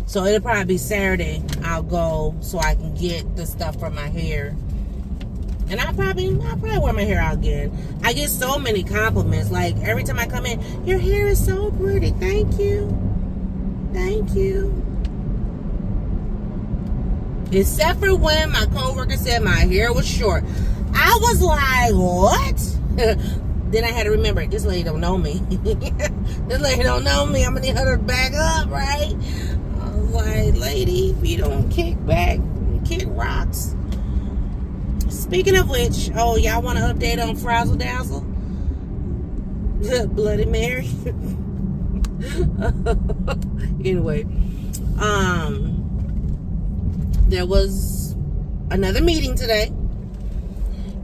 A: So it'll probably be Saturday. I'll go so I can get the stuff for my hair. And I'll probably wear my hair out again. I get so many compliments. Like every time I come in, your hair is so pretty. Thank you. Thank you. Except for when my coworker said my hair was short. I was like, what? Then I had to remember, this lady don't know me. This lady don't know me. I'm going to need her to back up, right? I was like, lady, if you don't kick back, kick rocks. Speaking of which, oh, y'all want to update on Frazzle Dazzle? Bloody Mary. Anyway, there was another meeting today.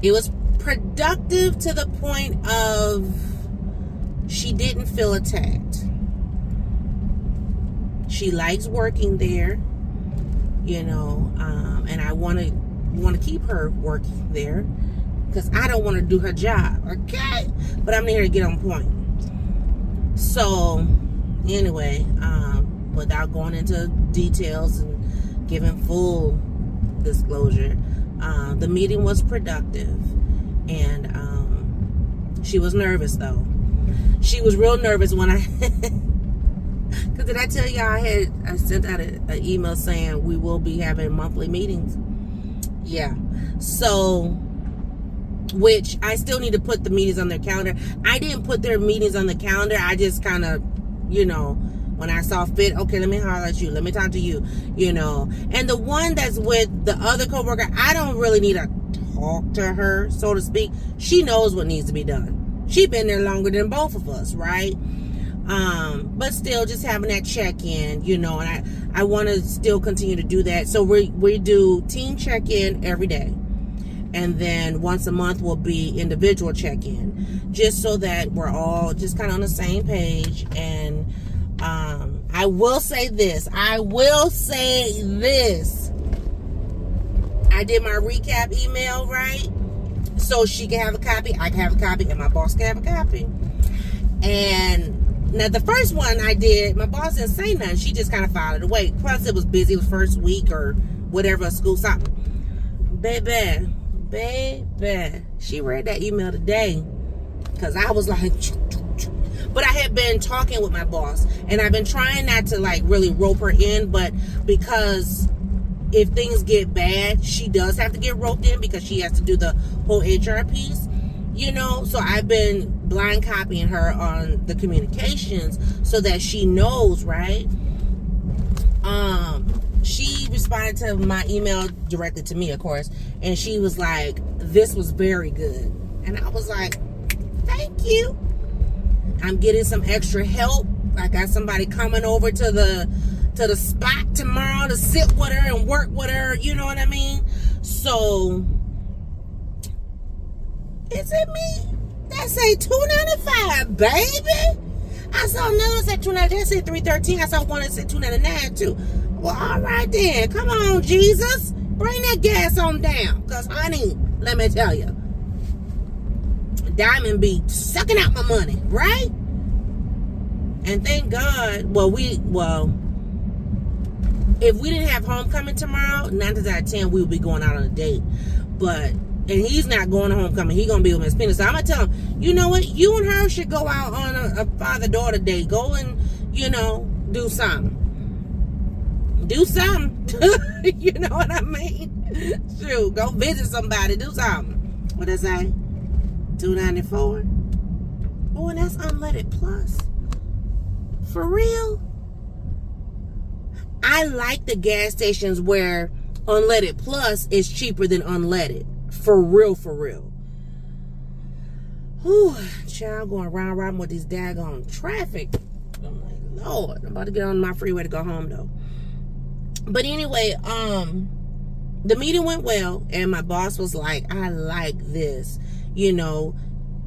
A: It was productive to the point of she didn't feel attacked. She likes working there, you know, and I want to keep her working there because I don't want to do her job, okay? But I'm here to get on point. So anyway, without going into details and giving full disclosure, the meeting was productive, and she was nervous though. She was real nervous when because did I tell y'all I sent out an email saying we will be having monthly meetings? Yeah. So, which I still need to put the meetings on their calendar. I didn't put their meetings on the calendar. I just kind of, you know, when I saw fit, okay, let me holler at you. Let me talk to you, you know. And the one that's with the other coworker, I don't really need to talk to her, so to speak. She knows what needs to be done. She's been there longer than both of us, right? But still just having that check-in, you know, and I want to still continue to do that. So we do team check-in every day. And then once a month will be individual check-in, just so that we're all just kind of on the same page. And I will say this. I did my recap email, right? So she can have a copy, I can have a copy, and my boss can have a copy. And now the first one I did, my boss didn't say nothing. She just kind of filed it away. Plus it was busy. It was first week or whatever, school, something. Baby. She read that email today. Because I was like... But I had been talking with my boss. And I've been trying not to like really rope her in. But because if things get bad, she does have to get roped in. Because she has to do the whole HR piece. You know, so I've been blind copying her on the communications so that she knows, right? She responded to my email directly to me, of course, and she was like, this was very good. And I was like, thank you. I'm getting some extra help. I got somebody coming over to the spot tomorrow to sit with her and work with her, you know what I mean? So is it me? That say $2.95, baby. I saw another say $2.99. That said $3.13. I saw one that said $2.99 too. Well, all right then. Come on, Jesus. Bring that gas on down. Because, honey, let me tell you, Diamond be sucking out my money, right? And thank God, if we didn't have homecoming tomorrow, 9 times out of 10, we would be going out on a date. And he's not going to homecoming. He's going to be with Miss Pina. So I'm going to tell him, you know what? You and her should go out on a father-daughter date. Go and, you know, do something. Do something. You know what I mean? Shoot, go visit somebody. Do something. What is that? $2.94. Oh, and that's unleaded plus. For real? I like the gas stations where unleaded plus is cheaper than unleaded. For real, for real. Whew, child, going round with these daggone traffic. I'm like, Lord, I'm about to get on my freeway to go home though. But anyway, the meeting went well, and my boss was like, I like this, you know,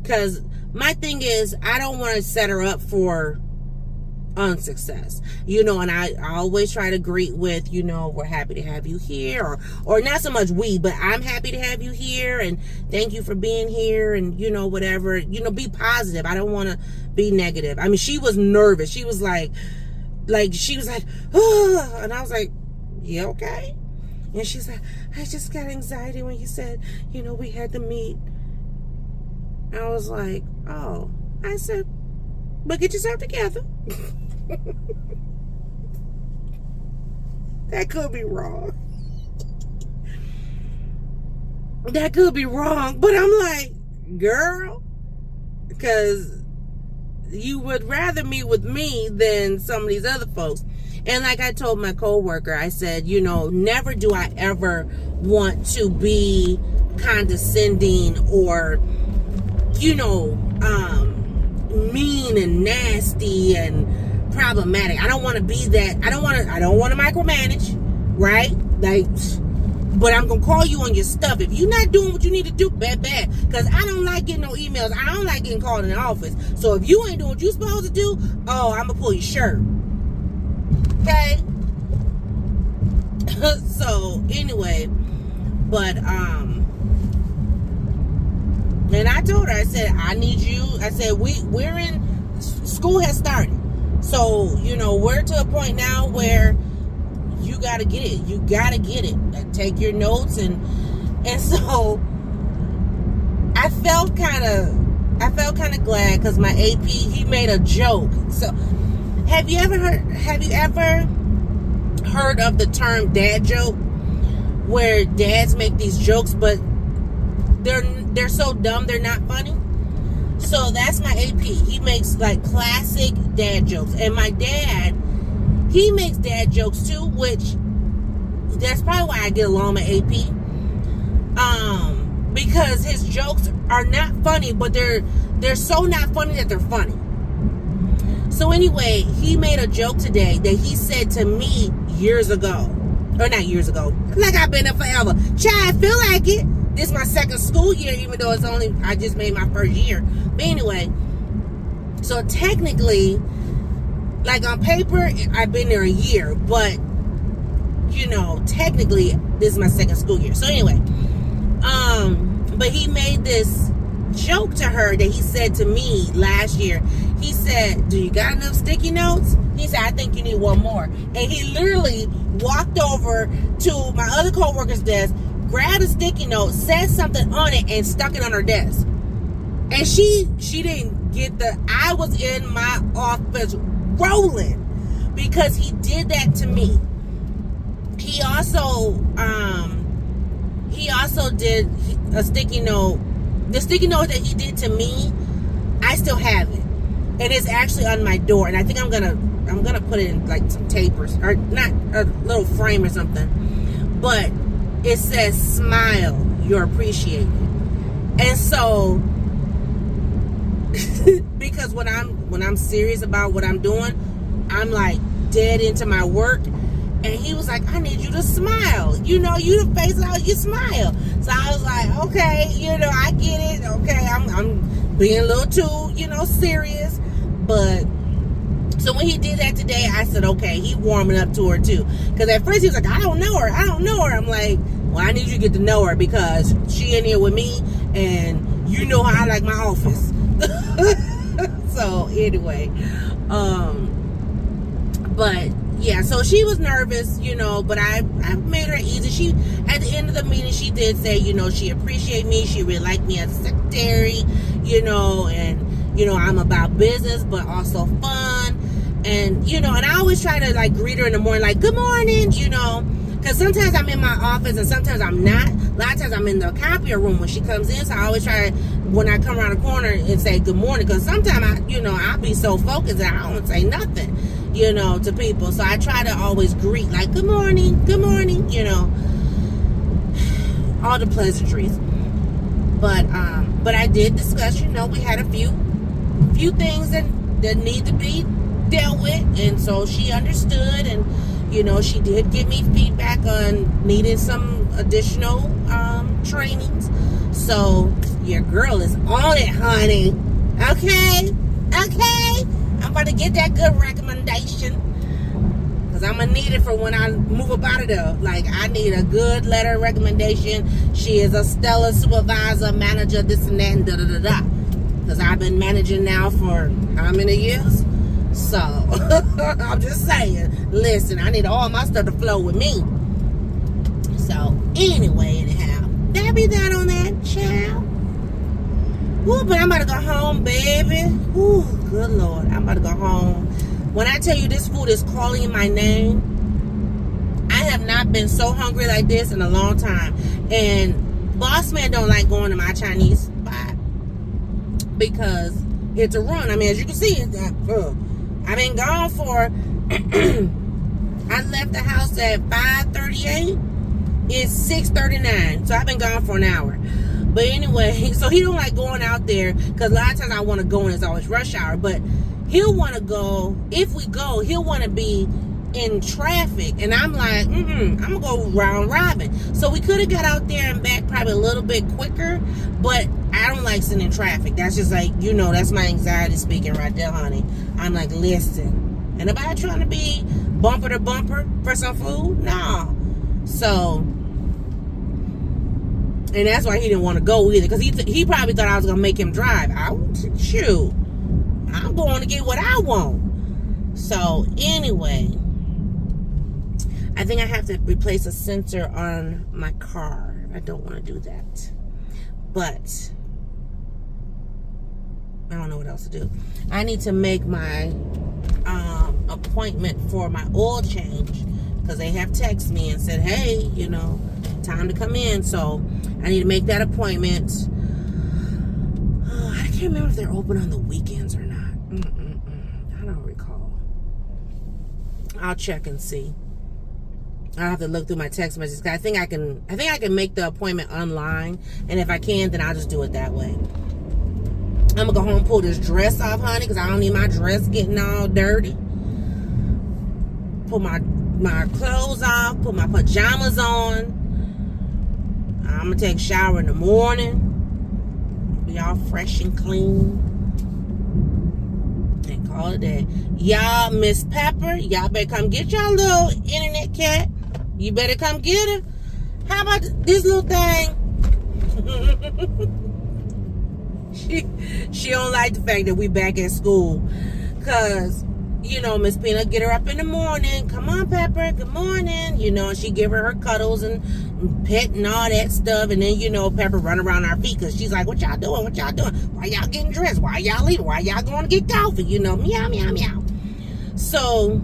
A: because my thing is, I don't want to set her up for unsuccess, you know, and I always try to greet with, you know, we're happy to have you here, or not so much we, but I'm happy to have you here, and thank you for being here, and, you know, whatever, you know, be positive. I don't want to be negative. I mean, she was nervous. She was like, oh, and I was like, you okay? And she's like, I just got anxiety when you said, you know, we had to meet. I was like, oh. I said, but get yourself together. That could be wrong. That could be wrong, but I'm like, girl, because you would rather meet with me than some of these other folks. And like I told my coworker, I said, never do I ever want to be condescending or, mean and nasty and problematic. I don't want to be that. I don't want to micromanage, right? Like, but I'm going to call you on your stuff. If you're not doing what you need to do, bad. Because I don't like getting no emails. I don't like getting called in the office. So if you ain't doing what you're supposed to do, I'm going to pull your shirt. Okay? So, anyway. But, and I told her, I said, I need you. I said, we're in, school has started. So, we're to a point now where you got to get it. You got to get it. Take your notes. And so I felt kind of glad because my AP, he made a joke. So have you ever heard of the term dad joke, where dads make these jokes, but they're so dumb they're not funny? So that's my AP. He makes like classic dad jokes. And my dad, he makes dad jokes too, which that's probably why I get along with AP. Because his jokes are not funny, but they're so not funny that they're funny. So anyway, he made a joke today that he said to me years ago. Or not years ago. Like I've been there forever. Child, I feel like it. This is my second school year, even though I just made my first year. But anyway, so technically, like on paper, I've been there a year, but technically this is my second school year. So anyway, but he made this joke to her that he said to me last year. He said, "Do you got enough sticky notes?" He said, "I think you need one more." And he literally walked over to my other coworker's desk, grabbed a sticky note, said something on it, and stuck it on her desk. And she didn't get I was in my office rolling because he did that to me. He also did a sticky note. The sticky note that he did to me, I still have it, and it's actually on my door. And I think I'm gonna put it in like some tape or not a little frame or something. But it says, "Smile, you're appreciated." And so, because when I'm serious about what I'm doing, I'm like dead into my work. And he was like, "I need you to smile. You the face out, you smile." So I was like, okay, I get it. Okay, I'm being a little too, serious. But so when he did that today, I said, okay, he warming up to her too. Because at first he was like, I don't know her. I'm like, well, I need you to get to know her because she in here with me, and you know how I like my office. So anyway, but yeah, so she was nervous, but I made her easy. At the end of the meeting, she did say, she appreciated me. She really liked me as a secretary, and, I'm about business, but also fun. And, and I always try to like greet her in the morning, like, good morning, because sometimes I'm in my office and sometimes I'm not. A lot of times I'm in the copier room when she comes in. So I always try to, when I come around the corner and say good morning, because sometimes I'll be so focused that I don't say nothing, to people. So I try to always greet like good morning, all the pleasantries. But I did discuss, we had a few things that need to be dealt with, and so she understood, and she did give me feedback on needing some additional trainings. So your girl is on it, honey. Okay, I'm about to get that good recommendation, because I'm gonna need it for when I move up out of there. Like, I need a good letter of recommendation. She is a stellar supervisor, manager, this and that, and da-da-da-da. Because I've been managing now for how many years? So, I'm just saying, listen, I need all my stuff to flow with me. So, anyway, anyhow, that'll be that on that, child. Ooh, but I'm about to go home, baby. Ooh, good Lord, I'm about to go home. When I tell you this food is calling my name, I have not been so hungry like this in a long time. And Boss man don't like going to my Chinese spot because it's a run. I mean, as you can see, I've been gone for. I left the house at 5:38. It's 6:39, so I've been gone for an hour. But anyway, so he don't like going out there because a lot of times I want to go and it's always rush hour. But he'll want to go. If we go, he'll want to be in traffic, and I'm like, I'm gonna go round robin. So we could have got out there and back probably a little bit quicker, but I don't like sitting in traffic. That's just like, that's my anxiety speaking right there, honey. I'm like, listen, and nobody trying to be bumper to bumper for some food, no. So, and that's why he didn't want to go either, because he probably thought I was gonna make him drive. Shoot, I'm going to get what I want. So anyway, I think I have to replace a sensor on my car. I don't want to do that. But I don't know what else to do. I need to make my appointment for my oil change because they have texted me and said, hey, time to come in. So I need to make that appointment. I can't remember if they're open on the weekends or not. I don't recall. I'll check and see. I'll have to look through my text messages. I think I can make the appointment online, and if I can, then I'll just do it that way. I'm gonna go home and pull this dress off, honey, because I don't need my dress getting all dirty. Pull my clothes off, put my pajamas on. I'm gonna take a shower in the morning, be all fresh and clean, and call it a day. Y'all, Miss Pepper, y'all better come get y'all little internet cat. You better come get her. How about this little thing? She don't like the fact that we back at school. Because, Miss Peanut get her up in the morning. Come on, Pepper, good morning. And she give her cuddles and pet and all that stuff. And then, Pepper run around our feet because she's like, what y'all doing? What y'all doing? Why y'all getting dressed? Why y'all leaving? Why y'all going to get coffee? Meow, meow, meow. So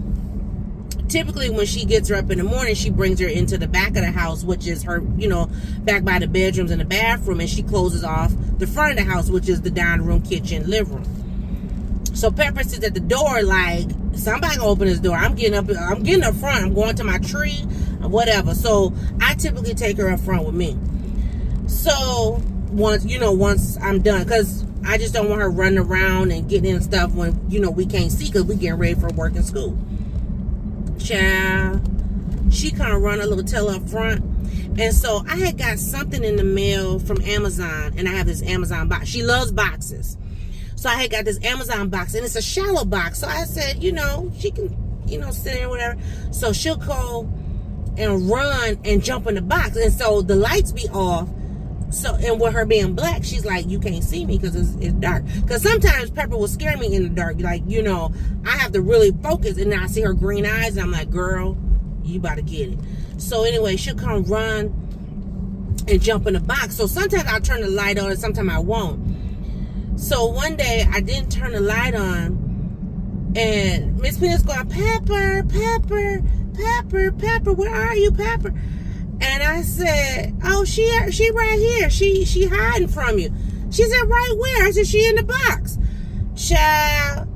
A: typically when she gets her up in the morning, she brings her into the back of the house, which is her, back by the bedrooms and the bathroom, and she closes off the front of the house, which is the dining room, kitchen, living room. So Pepper sits at the door like, somebody gonna open this door. I'm getting up front. I'm going to my tree, whatever. So I typically take her up front with me. So once I'm done, because I just don't want her running around and getting in stuff when, we can't see because we getting ready for work and school. Child, she kind of run a little tail up front. And so I had got something in the mail from Amazon, and I have this Amazon box. She loves boxes. So I had got this Amazon box, and it's a shallow box. So I said, she can, sit there or whatever. So she'll go and run and jump in the box. And so the lights be off. So, and with her being black, she's like, you can't see me because it's dark. Because sometimes Pepper will scare me in the dark. Like, I have to really focus. And then I see her green eyes. And I'm like, girl, you about to get it. So anyway, she'll come run and jump in the box. So sometimes I'll turn the light on and sometimes I won't. So one day I didn't turn the light on. And Miss Peanut's going, Pepper, Pepper, Pepper, Pepper, where are you, Pepper? And I said, oh, she right here. She hiding from you. She said, right where? I said, she in the box. Child.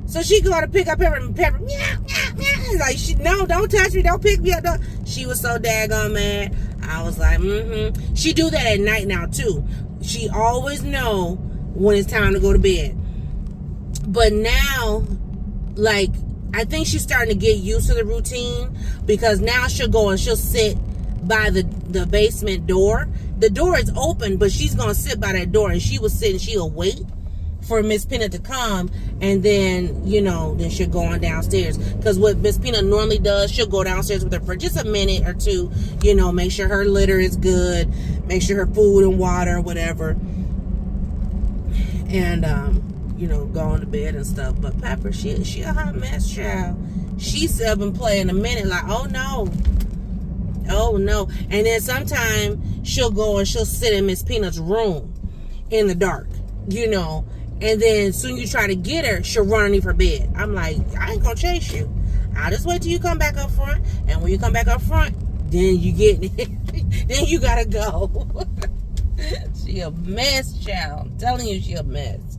A: So she go to pick up Pepper, and Pepper, meow, meow, meow. Like, no, don't touch me. Don't pick me up. She was so daggone mad. I was like, She do that at night now, too. She always know when it's time to go to bed. But now, like, I think she's starting to get used to the routine, because now she'll go and she'll sit by the basement door. The door is open, but she's gonna sit by that door, and she will sit and she'll wait for Miss Peanut to come, and then then she'll go on downstairs. Because what Miss Peanut normally does, she'll go downstairs with her for just a minute or two, make sure her litter is good, make sure her food and water, whatever, and go on to bed and stuff. But Pepper, she a hot mess, child. She said and play in a minute, like, oh no. And then sometimes she'll go and she'll sit in Miss Peanut's room in the dark, and then soon you try to get her, she'll run underneath her bed. I'm like, I ain't gonna chase you. I'll just wait till you come back up front. And when you come back up front, then you get then you gotta go. She a mess, child. I'm telling you, she a mess.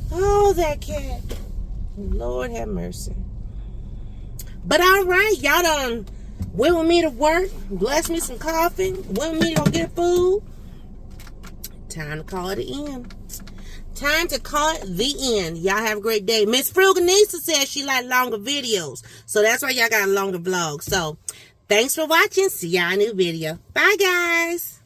A: Oh, that cat. Lord have mercy. But all right, y'all done went with me to work, blessed me some coffee, went with me to go get food. Time to call it the end. Time to call it the end. Y'all have a great day. Miss Fruganisa says she like longer videos. So that's why y'all got a longer vlog. So thanks for watching. See y'all in a new video. Bye, guys.